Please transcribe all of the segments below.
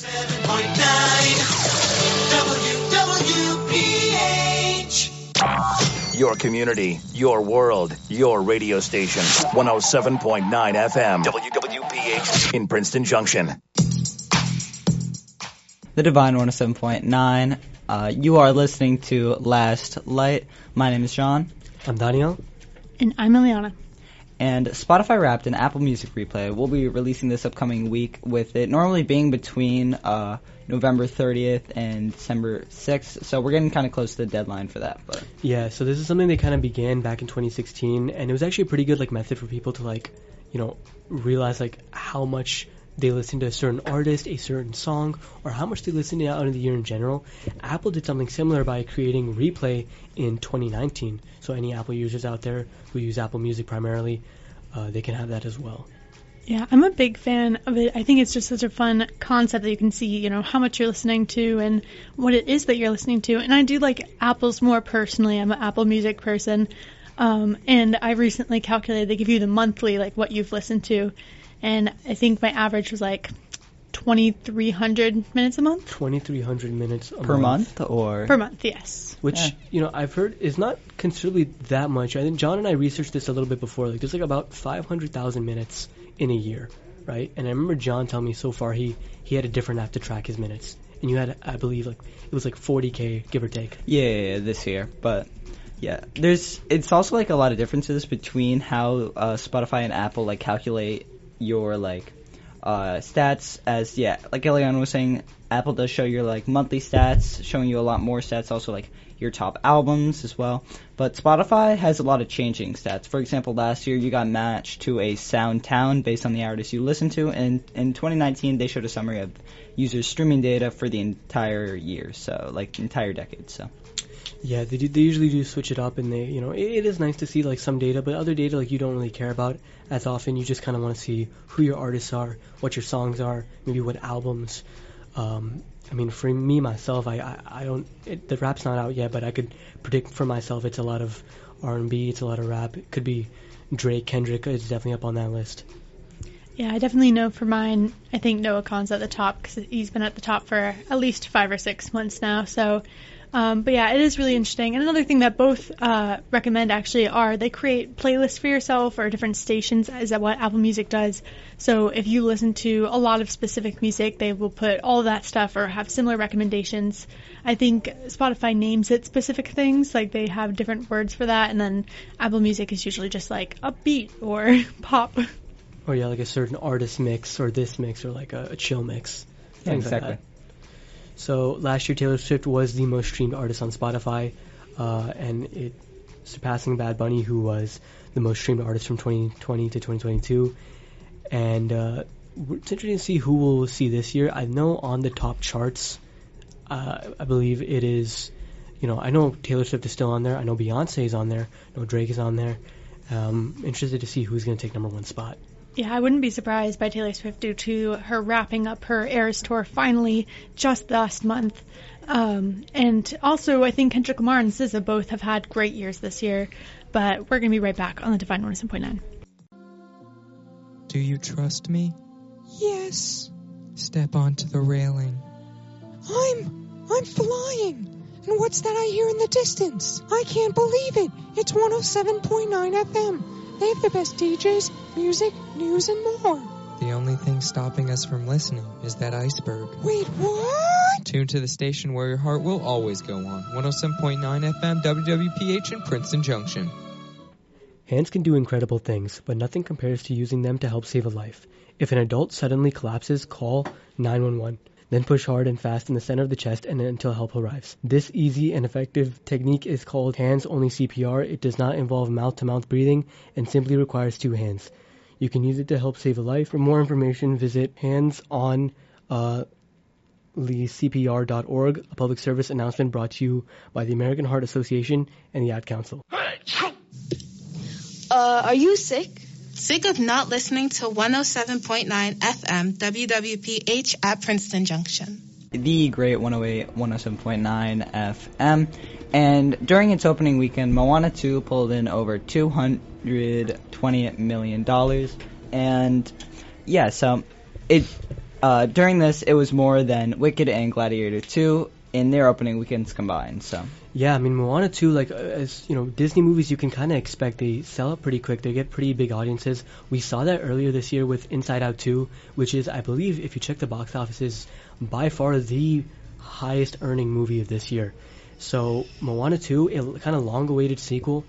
WWPH. Your community, your world, your radio station. 107.9 FM. WWPH in Princeton Junction. The Divine 107.9. You are listening to Last Light. My name is John. I'm Daniyal. And I'm Eliana. And Spotify Wrapped and Apple Music Replay will be releasing this upcoming week, with it normally being between November 30th and December 6th. So we're getting kind of close to the deadline for that. But yeah, so this is something they kind of began back in 2016, and it was actually a pretty good method for people to realize how much they listen to a certain artist, a certain song, or how much they listen to out of the year in general. Apple did something similar by creating Replay in 2019. So any Apple users out there who use Apple Music primarily, they can have that as well. Yeah, I'm a big fan of it. I think it's just such a fun concept that you can see, how much you're listening to and what it is that you're listening to. And I do like Apple's more personally. I'm an Apple Music person. And I recently calculated they give you the monthly, what you've listened to. And I think my average was 2,300 minutes a month. 2,300 minutes per month, or per month, yes. Which I've heard is not considerably that much. I think John and I researched this a little bit before. There's about 500,000 minutes in a year, right? And I remember John telling me so far he had a different app to track his minutes, and you had, I believe, it was 40K give or take. Yeah, this year, but. Yeah, it's also a lot of differences between how Spotify and Apple calculate your stats, as like Eliana was saying, Apple does show your monthly stats, showing you a lot more stats, also your top albums as well. But Spotify has a lot of changing stats. For example, last year you got matched to a sound town based on the artists you listened to, and in 2019 they showed a summary of users' streaming data for the entire year, so entire decade. So. Yeah, they usually do switch it up, and they, it is nice to see some data, but other data you don't really care about as often. You just kind of want to see who your artists are, what your songs are, maybe what albums. For me myself, I don't. The rap's not out yet, but I could predict for myself it's a lot of R&B, it's a lot of rap. It could be Drake, Kendrick is definitely up on that list. Yeah, I definitely know for mine. I think Noah Khan's at the top because he's been at the top for at least 5 or 6 months now. So. But yeah, it is really interesting. And another thing that both recommend actually are they create playlists for yourself or different stations, is that what Apple Music does. So if you listen to a lot of specific music, they will put all of that stuff or have similar recommendations. I think Spotify names it specific things, they have different words for that, and then Apple Music is usually just upbeat or pop. Or yeah, a certain artist mix or this mix or a chill mix. Yeah, exactly. Like that. So last year, Taylor Swift was the most streamed artist on Spotify, and it surpassing Bad Bunny, who was the most streamed artist from 2020 to 2022. And it's interesting to see who we'll see this year. I know on the top charts, I believe it is, I know Taylor Swift is still on there. I know Beyonce is on there. I know Drake is on there. Interested to see who's going to take number one spot. Yeah, I wouldn't be surprised by Taylor Swift due to her wrapping up her Eras tour finally just last month. And also, I think Kendrick Lamar and SZA both have had great years this year. But we're going to be right back on the Divine 107.9. Do you trust me? Yes. Step onto the railing. I'm flying. And what's that I hear in the distance? I can't believe it. It's 107.9 FM. They have the best DJs, music, news, and more. The only thing stopping us from listening is that iceberg. Wait, what? Tune to the station where your heart will always go on. 107.9 FM WWPH in Princeton Junction. Hands can do incredible things, but nothing compares to using them to help save a life. If an adult suddenly collapses, call 911. Then push hard and fast in the center of the chest and until help arrives. This easy and effective technique is called hands-only CPR. It does not involve mouth-to-mouth breathing and simply requires 2 hands. You can use it to help save a life. For more information, visit handsonlycpr.org, a public service announcement brought to you by the American Heart Association and the Ad Council. Are you sick? Sick of not listening to 107.9 FM WWPH at Princeton Junction. The great 107.9 FM. And during its opening weekend, Moana 2 pulled in over $220 million. And yeah, so it during this, it was more than Wicked and Gladiator 2 in their opening weekends combined. So Yeah, I mean, Moana 2, like, as, you know, Disney movies, you can kind of expect they sell out pretty quick. They get pretty big audiences. We saw that earlier this year with Inside Out 2, which is, I believe, if you check the box office, is by far the highest earning movie of this year. So Moana 2, a kind of long-awaited sequel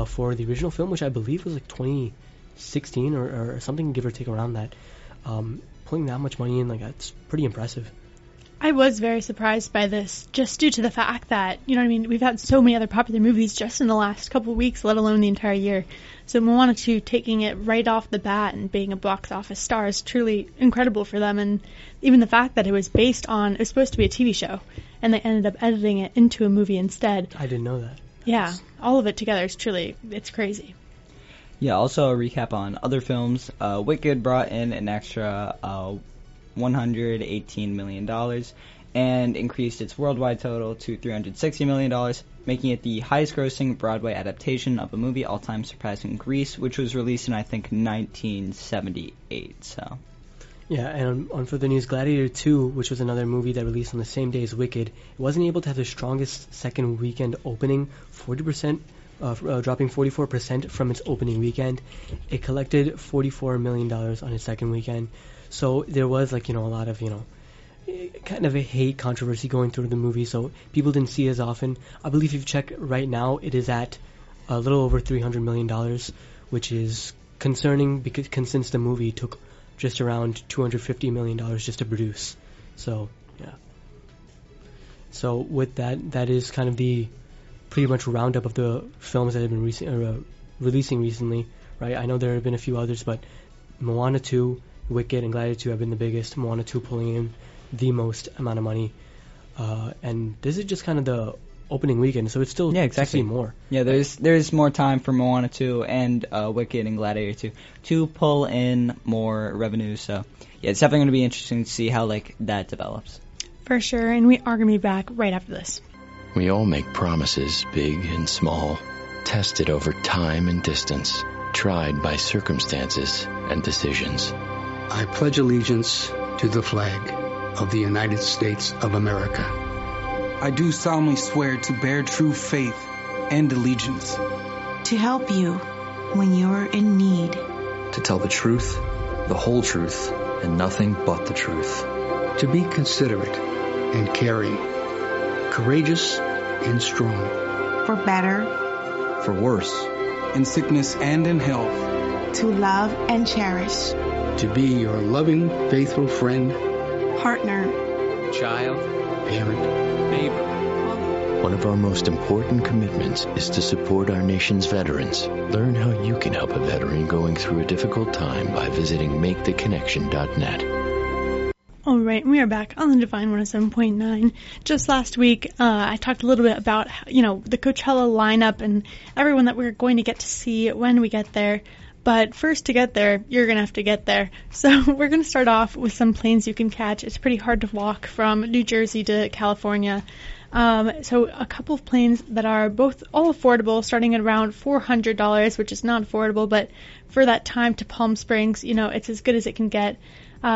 for the original film, which I believe was like 2016 or something, give or take around that. Pulling that much money in, like, that's pretty impressive. I was very surprised by this, just due to the fact that, you know what I mean, we've had so many other popular movies just in the last couple of weeks, let alone the entire year. So Moana 2 taking it right off the bat and being a box office star is truly incredible for them. And even the fact that it was supposed to be a TV show, and they ended up editing it into a movie instead. I didn't know that. Yeah, all of it together is truly, it's crazy. yeah, also a recap on other films. Wicked brought in an extra $118 million and increased its worldwide total to $360 million, making it the highest grossing Broadway adaptation of a movie all time, surpassing Grease, which was released in, I think, 1978. So Yeah, and on further news, Gladiator 2, which was another movie that released on the same day as Wicked, it wasn't able to have the strongest second weekend opening, 40%, dropping 44% from its opening weekend. It collected $44 million on its second weekend. So there was, like, you know, a lot of, you know, kind of a hate controversy going through the movie, so people didn't see it as often. I believe if you check right now, it is at a little over $300 million, which is concerning because since the movie took just around $250 million just to produce. So, yeah. So with that, that is kind of the pretty much roundup of the films that have been releasing recently, right? I know there have been a few others, but Moana 2, Wicked, and Gladiator 2 have been the biggest. Moana 2 pulling in the most amount of money. And this is just kind of the opening weekend, so it's still to see more. Yeah, there's more time for Moana 2 and Wicked and Gladiator 2 to pull in more revenue. So yeah, it's definitely going to be interesting to see how, like, that develops. For sure, and we are going to be back right after this. We all make promises, big and small, tested over time and distance, tried by circumstances and decisions. I pledge allegiance to the flag of the United States of America. I do solemnly swear to bear true faith and allegiance. To help you when you're in need. To tell the truth, the whole truth, and nothing but the truth. To be considerate and caring. Courageous and strong. For better. For worse. In sickness and in health. To love and cherish. To be your loving, faithful friend. Partner. Child. Parent. Neighbor. One of our most important commitments is to support our nation's veterans. Learn how you can help a veteran going through a difficult time by visiting maketheconnection.net. All right, we are back on the Divine 107.9. Just last week, I talked a little bit about, you know, the Coachella lineup and everyone that we're going to get to see when we get there. But first, to get there, you're going to have to get there. So we're going to start off with some planes you can catch. It's pretty hard to walk from New Jersey to California. So a couple of planes that are all affordable, starting at around $400, which is not affordable, but for that time to Palm Springs, you know, it's as good as it can get.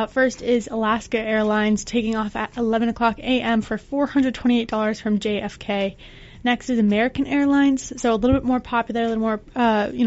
First is Alaska Airlines, taking off at 11 o'clock a.m. for $428 from JFK. Next is American Airlines, so a little bit more popular, a little more,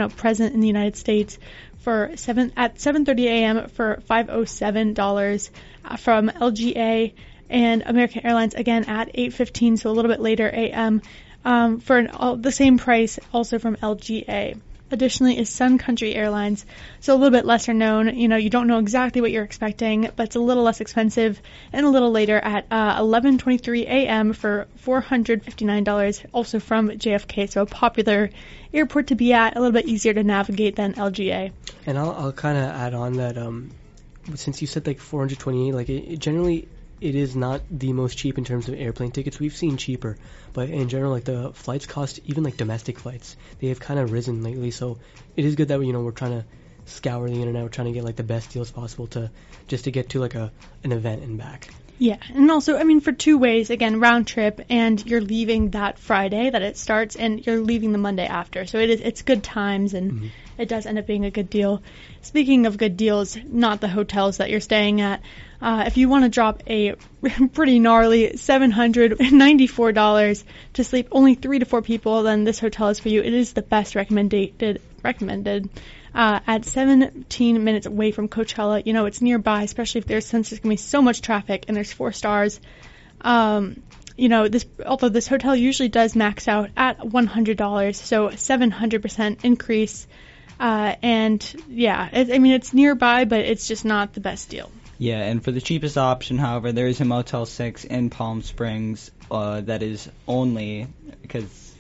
present in the United States, at 7:30 a.m. for $507 from LGA, and American Airlines again at 8:15, so a little bit later a.m. For the same price, also from LGA. Additionally is Sun Country Airlines, so a little bit lesser known. You know, you don't know exactly what you're expecting, but it's a little less expensive, and a little later at 11:23 a.m. for $459, also from JFK, so a popular airport to be at, a little bit easier to navigate than LGA. And I'll kind of add on that since you said like 428, like it generally it is not the most cheap in terms of airplane tickets. We've seen cheaper, but in general, like the flights cost, even like domestic flights, they have kind of risen lately. So it is good that we're trying to scour the internet, we're trying to get like the best deals possible to get to like an event and back. Yeah, and also, I mean, for 2 ways, again, round trip, and you're leaving that Friday that it starts, and you're leaving the Monday after. So it's good times, and it does end up being a good deal. Speaking of good deals, not the hotels that you're staying at. If you want to drop a pretty gnarly $794 to sleep only 3 to 4 people, then this hotel is for you. It is the best recommended. At 17 minutes away from Coachella. You know, it's nearby, especially since there's going to be so much traffic, and there's 4 stars. Although this hotel usually does max out at $100, so 700% increase. It's nearby, but it's just not the best deal. Yeah, and for the cheapest option, however, there is a Motel 6 in Palm Springs that is only, because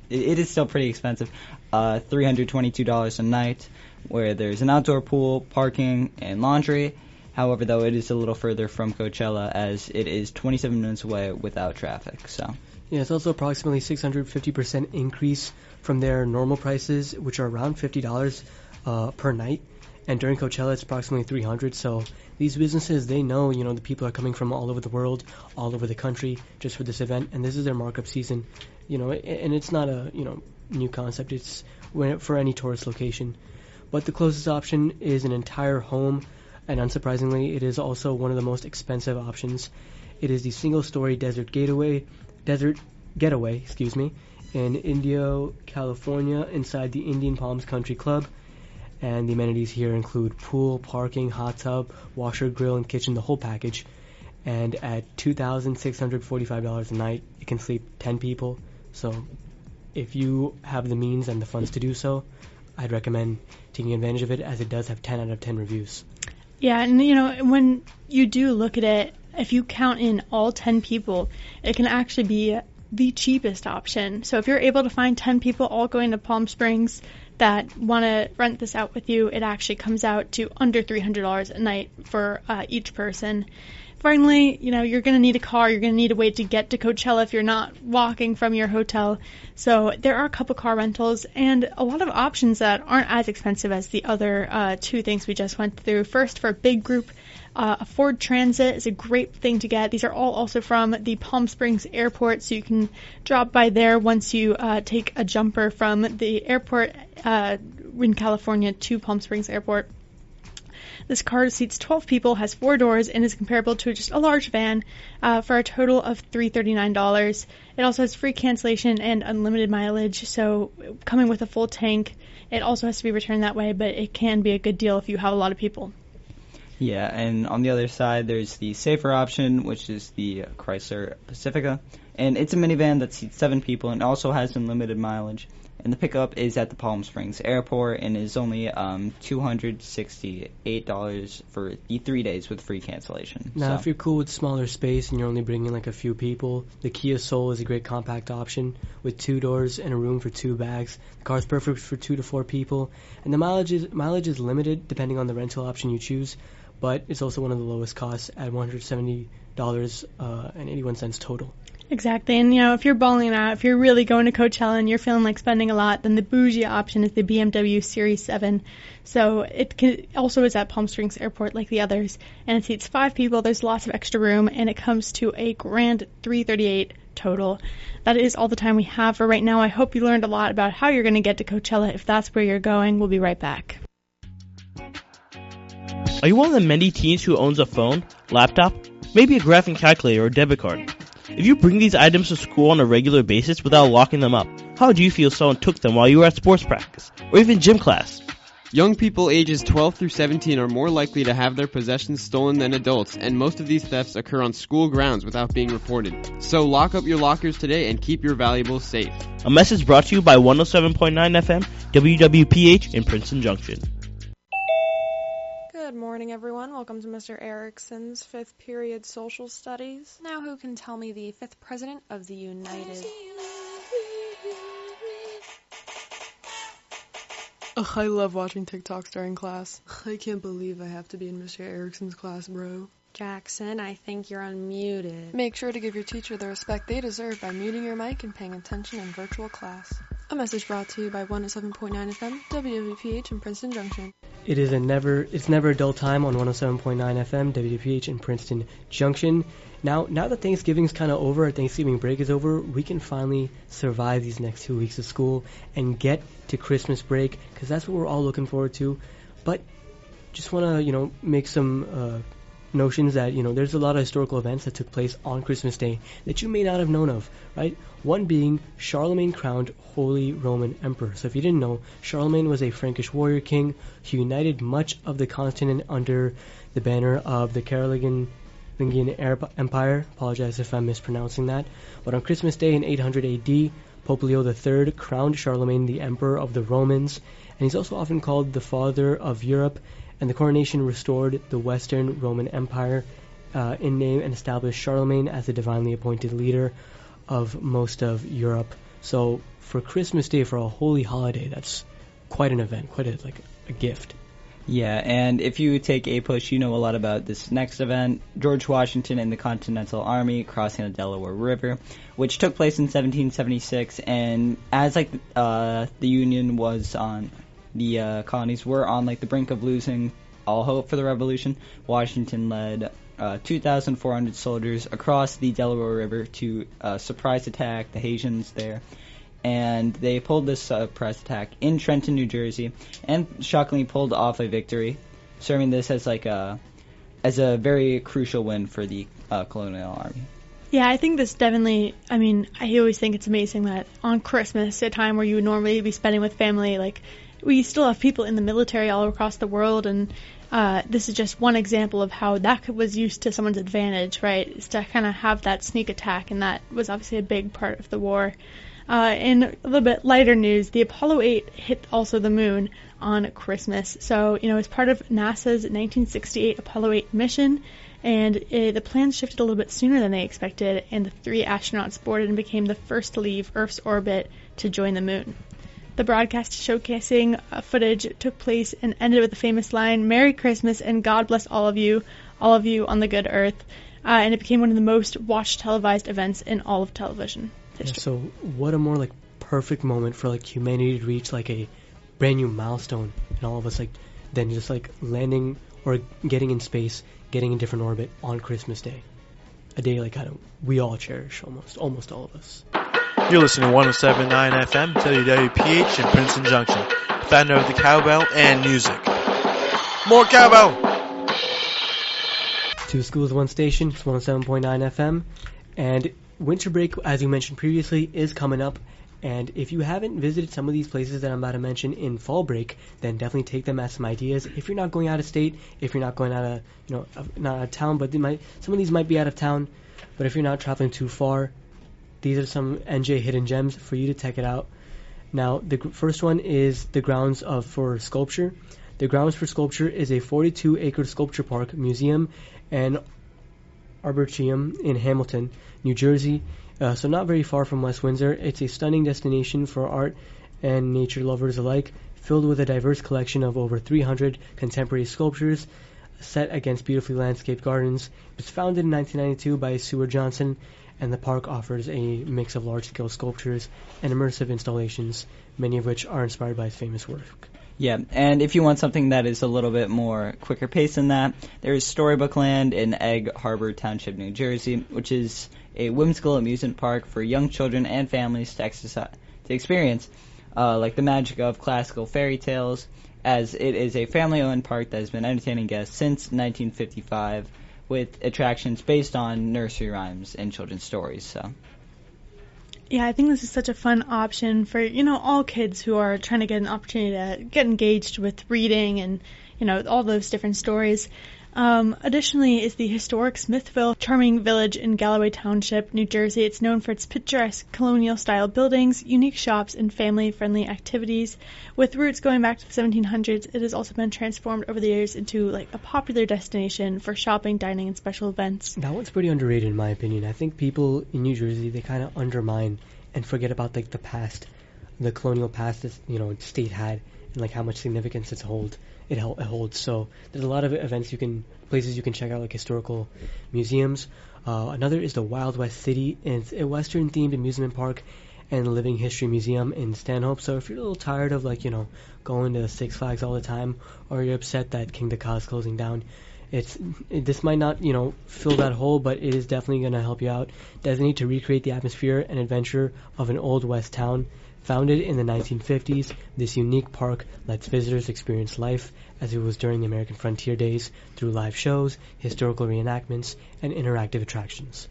it is still pretty expensive, $322 a night, where there's an outdoor pool, parking, and laundry. However, though, it is a little further from Coachella, as it is 27 minutes away without traffic. So yeah, it's also approximately 650% increase from their normal prices, which are around $50 per night. And during Coachella, it's approximately $300. So these businesses, they know, the people are coming from all over the world, all over the country, just for this event, and this is their markup season. And it's not a new concept. It's for any tourist location. But the closest option is an entire home. And unsurprisingly, it is also one of the most expensive options. It is the single-story desert getaway, in Indio, California, inside the Indian Palms Country Club. And the amenities here include pool, parking, hot tub, washer, grill, and kitchen, the whole package. And at $2,645 a night, it can sleep 10 people. So if you have the means and the funds to do so, I'd recommend taking advantage of it, as it does have 10 out of 10 reviews. Yeah, and when you do look at it, if you count in all 10 people, it can actually be the cheapest option. So if you're able to find 10 people all going to Palm Springs that want to rent this out with you, it actually comes out to under $300 a night for each person. Finally, you're going to need a car. You're going to need a way to get to Coachella if you're not walking from your hotel. So there are a couple car rentals and a lot of options that aren't as expensive as the other 2 things we just went through. First, for a big group, a Ford Transit is a great thing to get. These are all also from the Palm Springs Airport, so you can drop by there once you take a jumper from the airport in California to Palm Springs Airport. This car seats 12 people, has 4 doors, and is comparable to just a large van for a total of $339. It also has free cancellation and unlimited mileage, so coming with a full tank, it also has to be returned that way, but it can be a good deal if you have a lot of people. Yeah, and on the other side, there's the safer option, which is the Chrysler Pacifica, and it's a minivan that seats 7 people and also has unlimited mileage. And the pickup is at the Palm Springs Airport and is only $268 for the 3 days with free cancellation. Now, if you're cool with smaller space and you're only bringing like a few people, the Kia Soul is a great compact option with 2 doors and a room for 2 bags. The car is perfect for 2 to 4 people, and the mileage is limited depending on the rental option you choose, but it's also one of the lowest costs at $170.81 total. Exactly, and if you're balling out, if you're really going to Coachella and you're feeling like spending a lot, then the bougie option is the BMW Series 7. So it also is at Palm Springs Airport like the others, and it seats 5 people. There's lots of extra room, and it comes to a grand $338 total. That is all the time we have for right now. I hope you learned a lot about how you're going to get to Coachella if that's where you're going. We'll be right back. Are you one of the many teens who owns a phone, laptop, maybe a graphing calculator or debit card? If you bring these items to school on a regular basis without locking them up, how would you feel if someone took them while you were at sports practice or even gym class? Young people ages 12 through 17 are more likely to have their possessions stolen than adults, and most of these thefts occur on school grounds without being reported. So lock up your lockers today and keep your valuables safe. A message brought to you by 107.9 FM, WWPH in Princeton Junction. Good morning, everyone. Welcome to Mr. Erickson's 5th period social studies. Now, who can tell me the 5th president of the United... Ugh, I love watching TikToks during class. I can't believe I have to be in Mr. Erickson's class, bro. Jackson, I think you're unmuted. Make sure to give your teacher the respect they deserve by muting your mic and paying attention in virtual class. A message brought to you by 107.9 FM, WWPH in Princeton Junction. It's never a dull time on 107.9 FM, WWPH in Princeton Junction. Now that Thanksgiving's kind of over, Thanksgiving break is over, we can finally survive these next 2 weeks of school and get to Christmas break, because that's what we're all looking forward to. But just want to, make some notions that, there's a lot of historical events that took place on Christmas Day that you may not have known of, right? One being Charlemagne crowned Holy Roman Emperor. So if you didn't know, Charlemagne was a Frankish warrior king who united much of the continent under the banner of the Carolingian Empire. Apologize if I'm mispronouncing that. But on Christmas Day in 800 AD, Pope Leo III crowned Charlemagne the Emperor of the Romans, and he's also often called the Father of Europe, and the coronation restored the Western Roman Empire in name and established Charlemagne as the divinely appointed leader of most of Europe. So for Christmas Day, for a holy holiday, that's quite an event, quite a gift. Yeah, and if you take a push, you know a lot about this next event, George Washington and the Continental Army crossing the Delaware River, which took place in 1776, and as the Union was on, the colonies were on the brink of losing all hope for the Revolution, Washington led 2,400 soldiers across the Delaware River to surprise attack the Haitians there. And they pulled this surprise attack in Trenton, New Jersey, and shockingly pulled off a victory, serving this as as a very crucial win for the colonial army. Yeah, I think this definitely, I always think it's amazing that on Christmas, a time where you would normally be spending with family, we still have people in the military all across the world, and this is just one example of how that was used to someone's advantage, right? Is to kind of have that sneak attack, and that was obviously a big part of the war. In a little bit lighter news, the Apollo 8 hit also the moon on Christmas. So, as part of NASA's 1968 Apollo 8 mission, and the plans shifted a little bit sooner than they expected, and the 3 astronauts boarded and became the first to leave Earth's orbit to join the moon. The broadcast showcasing footage took place and ended with the famous line, "Merry Christmas and God bless all of you on the good earth," and it became one of the most watched televised events in all of television history. Yeah, so what a more perfect moment for humanity to reach a brand new milestone, and all of us then just landing or getting in space, getting in different orbit on Christmas Day, a day we all cherish, almost all of us. You're listening to 107.9 FM, WWPH in Princeton Junction, founder of the cowbell and music. More cowbell! 2 schools, 1 station, it's 107.9 FM, and winter break, as you mentioned previously, is coming up. And if you haven't visited some of these places that I'm about to mention in fall break, then definitely take them as some ideas. If you're not going out of state, if you're not going out of, not out of town, but some of these might be out of town, but if you're not traveling too far, these are some NJ hidden gems for you to check it out. Now, the first one is the grounds for sculpture. The Grounds for Sculpture is a 42-acre sculpture park, museum, and arboretum in Hamilton, New Jersey, so not very far from West Windsor. It's a stunning destination for art and nature lovers alike, filled with a diverse collection of over 300 contemporary sculptures set against beautifully landscaped gardens. It was founded in 1992 by Seward Johnson, and the park offers a mix of large-scale sculptures and immersive installations, many of which are inspired by his famous work. Yeah, and if you want something that is a little bit more quicker pace than that, there is Storybook Land in Egg Harbor Township, New Jersey, which is a whimsical amusement park for young children and families to experience, the magic of classical fairy tales, as it is a family-owned park that has been entertaining guests since 1955, with attractions based on nursery rhymes and children's stories. So. Yeah, I think this is such a fun option for, all kids who are trying to get an opportunity to get engaged with reading and, all those different stories. Additionally is the historic Smithville Charming Village in Galloway Township, New Jersey. It's known for its picturesque colonial-style buildings, unique shops, and family-friendly activities. With roots going back to the 1700s, it has also been transformed over the years into a popular destination for shopping, dining, and special events. That one's pretty underrated in my opinion. I think people in New Jersey, they kind of undermine and forget about the past, the colonial past that the state had, and how much significance it holds. So there's a lot of events places you can check out, historical museums. Another is the Wild West City, and it's a Western-themed amusement park, and Living History Museum in Stanhope. So if you're a little tired of going to Six Flags all the time, or you're upset that King Dakar is closing down, this might not fill that hole, but it is definitely going to help you out. Designated to recreate the atmosphere and adventure of an old West town. Founded in the 1950s, this unique park lets visitors experience life as it was during the American frontier days through live shows, historical reenactments, and interactive attractions.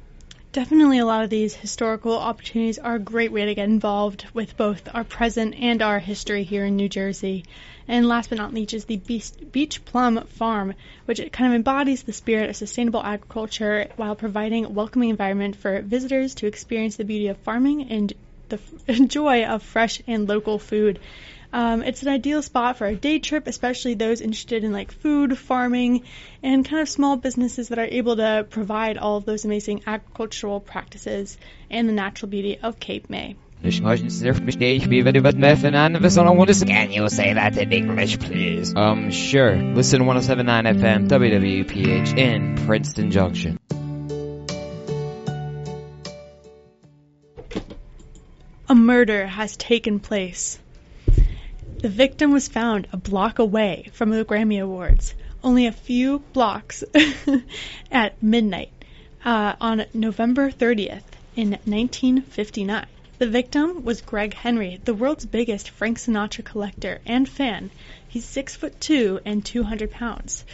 Definitely a lot of these historical opportunities are a great way to get involved with both our present and our history here in New Jersey. And last but not least is the Beach Plum Farm, which kind of embodies the spirit of sustainable agriculture while providing a welcoming environment for visitors to experience the beauty of farming and the joy of fresh and local food. It's an ideal spot for a day trip, especially those interested in food, farming, and kind of small businesses that are able to provide all of those amazing agricultural practices and the natural beauty of Cape May. Can you say that in English, please? Sure. Listen to 107.9 FM, WWPH in Princeton Junction. A murder has taken place. The victim was found a block away from the Grammy Awards, only a few blocks at midnight on November 30th in 1959. The victim was Greg Henry, the world's biggest Frank Sinatra collector and fan. He's 6'2" and 200 pounds.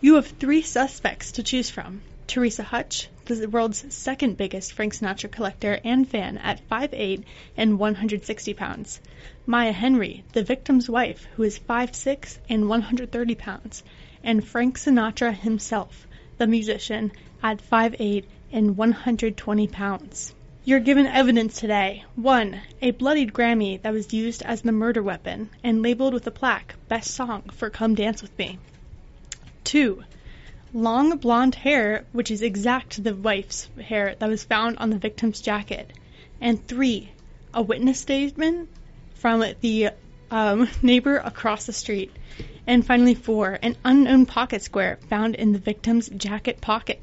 You have 3 suspects to choose from. Teresa Hutch, the world's second biggest Frank Sinatra collector and fan at 5'8" and 160 pounds. Maya Henry, the victim's wife, who is 5'6" and 130 pounds. And Frank Sinatra himself, the musician, at 5'8" and 120 pounds. You're given evidence today. 1. A bloodied Grammy that was used as the murder weapon and labeled with a plaque, Best Song for Come Dance With Me. 2. Long blonde hair, which is exact to the wife's hair that was found on the victim's jacket. And 3, a witness statement from the neighbor across the street. And finally 4, an unknown pocket square found in the victim's jacket pocket.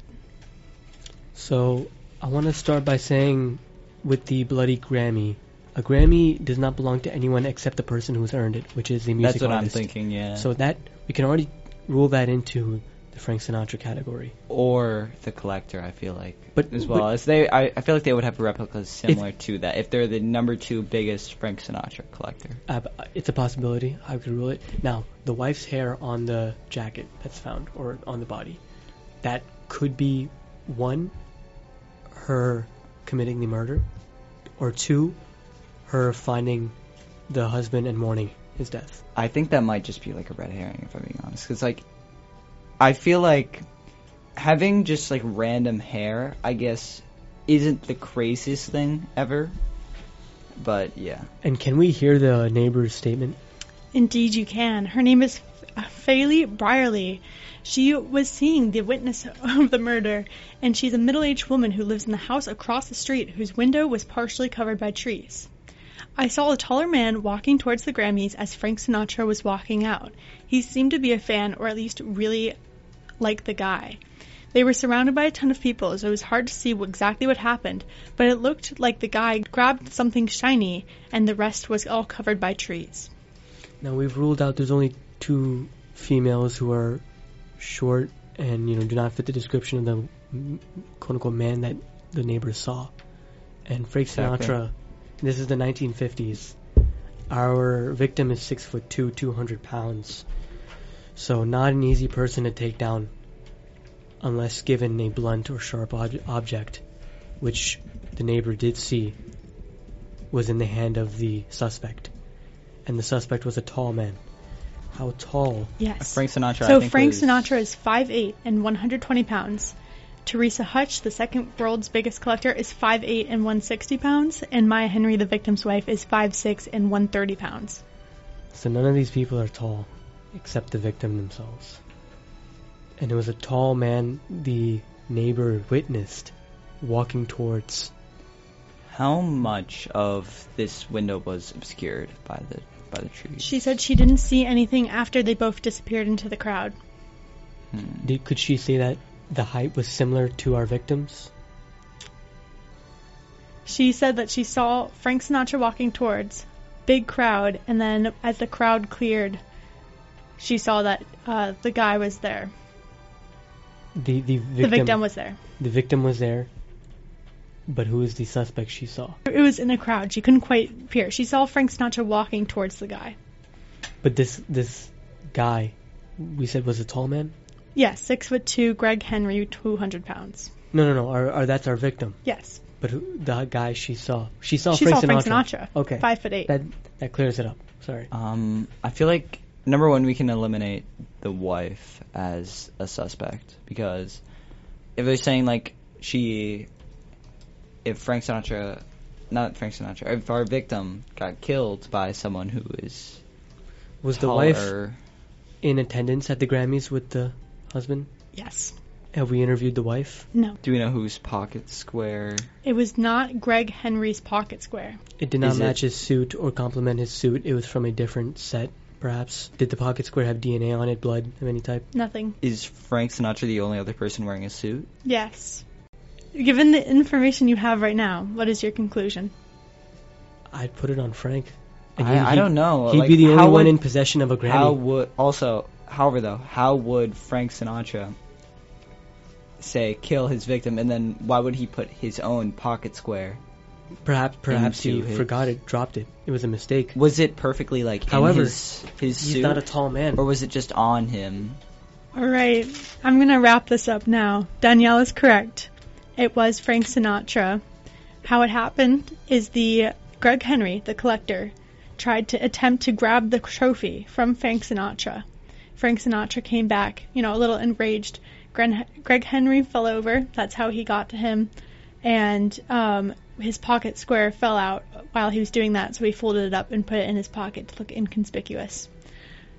So I want to start by saying, with the bloody Grammy, a Grammy does not belong to anyone except the person who's earned it, which is the music artist. That's what I'm thinking, yeah. So that we can already rule that into the Frank Sinatra category, or the collector. I feel like, I feel like they would have replicas similar to that if they're the number 2 biggest Frank Sinatra collector. It's a possibility. I could rule it. Now, the wife's hair on the jacket that's found, or on the body, that could be 1, her committing the murder, or 2, her finding the husband and mourning his death. I think that might just be like a red herring, if I'm being honest, because I feel like having just random hair, I guess, isn't the craziest thing ever. But yeah. And can we hear the neighbor's statement? Indeed you can. Her name is Faye Brierly. She was seeing the witness of the murder, and she's a middle-aged woman who lives in the house across the street whose window was partially covered by trees. I saw a taller man walking towards the Grammys as Frank Sinatra was walking out. He seemed to be a fan, or at least really like the guy. They were surrounded by a ton of people, so it was hard to see exactly what happened, but it looked like the guy grabbed something shiny, and the rest was all covered by trees. Now, we've ruled out there's only 2 females who are short and, do not fit the description of the quote-unquote man that the neighbors saw. And Frank Sinatra, this is the 1950s. Our victim is 6'2", 200 pounds. So not an easy person to take down unless given a blunt or sharp object, which the neighbor did see was in the hand of the suspect. And the suspect was a tall man. How tall? Yes. Frank Sinatra. So Frank Sinatra is 5'8" and 120 pounds. Teresa Hutch, the second world's biggest collector, is 5'8" and 160 pounds. And Maya Henry, the victim's wife, is 5'6" and 130 pounds. So none of these people are tall, except the victim themselves. And it was a tall man the neighbor witnessed walking towards. How much of this window was obscured by the trees? She said she didn't see anything after they both disappeared into the crowd. Could she say that the height was similar to our victims? She said that she saw Frank Sinatra walking towards, big crowd, and then as the crowd cleared, she saw that the guy was there. The victim was there. The victim was there, but who is the suspect she saw? It was in a crowd. She couldn't quite peer. She saw Frank Sinatra walking towards the guy. But this guy, we said was a tall man? Yes, 6'2", Greg Henry, 200 pounds. No. That's our victim. Yes. But the guy she saw Frank Sinatra. Okay. 5'8". That clears it up. Sorry. I feel like number one, we can eliminate the wife as a suspect, because if they're saying like if our victim got killed by someone who is was the wife in attendance at the Grammys with the husband? Yes. Have we interviewed the wife? No. Do we know whose pocket square? It was not Greg Henry's pocket square. It did not match his suit or complement his suit. It was from a different set, perhaps. Did the pocket square have DNA on it, blood of any type? Nothing. Is Frank Sinatra the only other person wearing a suit? Yes. Given the information you have right now, what is your conclusion? I'd put it on Frank. I don't know. He'd be the only one in possession of a Grammy. How would Frank Sinatra kill his victim, and then why would he put his own pocket square? Perhaps he forgot it, dropped it. It was a mistake. Was it perfectly in his he's suit? Not a tall man. Or was it just on him? All right, I'm going to wrap this up now. Daniyal is correct. It was Frank Sinatra. How it happened is Greg Henry, the collector, tried to attempt to grab the trophy from Frank Sinatra. Frank Sinatra came back, a little enraged. Greg Henry fell over. That's how he got to him. And his pocket square fell out while he was doing that, so he folded it up and put it in his pocket to look inconspicuous.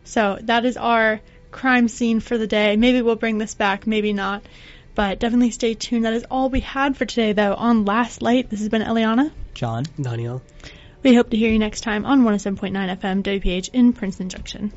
So that is our crime scene for the day. Maybe we'll bring this back, maybe not. But definitely stay tuned. That is all we had for today, though, on Last Light. This has been Eliana. John. Daniyal. We hope to hear you next time on 107.9 FM WPH in Princeton Junction.